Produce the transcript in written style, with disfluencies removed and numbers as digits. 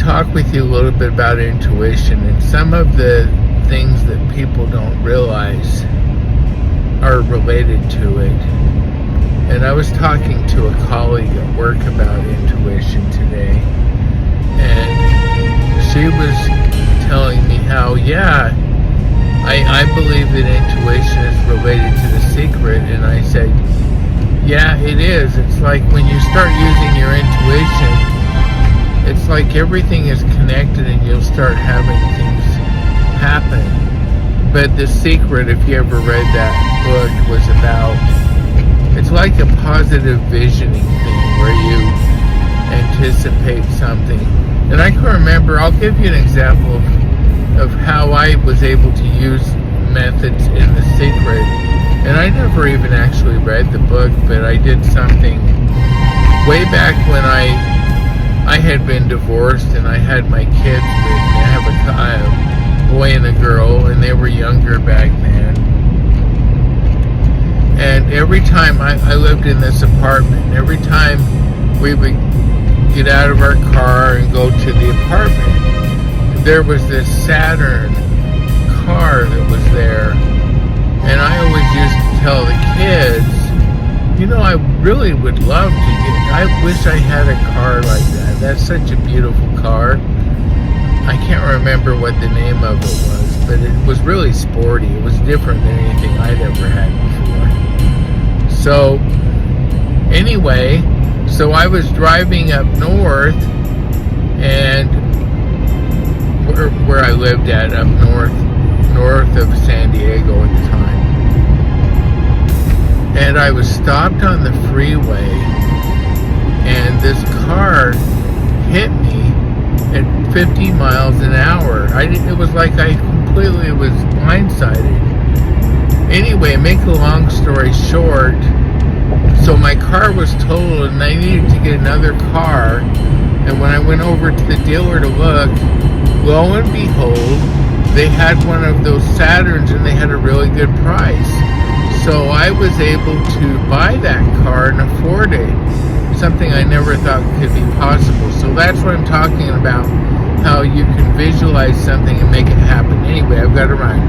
talk with you a little bit about intuition and some of the things that people don't realize are related to it. And I was talking to a colleague at work about intuition today, and she was telling me how, I believe that intuition is related to The Secret. And I said, yeah, it is. It's like when you start using your intuition, it's like everything is connected and you'll start having things happen. But The Secret, if you ever read that book, was about, it's like a positive visioning thing where you anticipate something. And I can remember, I'll give you an example of how I was able to use methods in The Secret. And I never even actually read the book, but I did something way back when I had been divorced and I had my kids with me. I have a boy and a girl, and they were younger back then. And every time I lived in this apartment, every time we would get out of our car and go to the apartment, there was this Saturn car that was there. And I always used to tell the kids, I really would love to I wish I had a car like that. That's such a beautiful car. I can't remember what the name of it was, but it was really sporty. It was different than anything I'd ever had before. So, anyway, so I was driving up north, and where I lived at, up north of San Diego at the time. And I was stopped on the freeway, and this car hit me at 50 miles an hour. It was like I completely was blindsided. Anyway, make a long story short, so my car was totaled and I needed to get another car. And when I went over to the dealer to look, lo and behold, they had one of those Saturns and they had a really good price. So I was able to buy that car and afford it. Something I never thought could be possible. So that's what I'm talking about, how you can visualize something and make it happen. Anyway, I've got to run.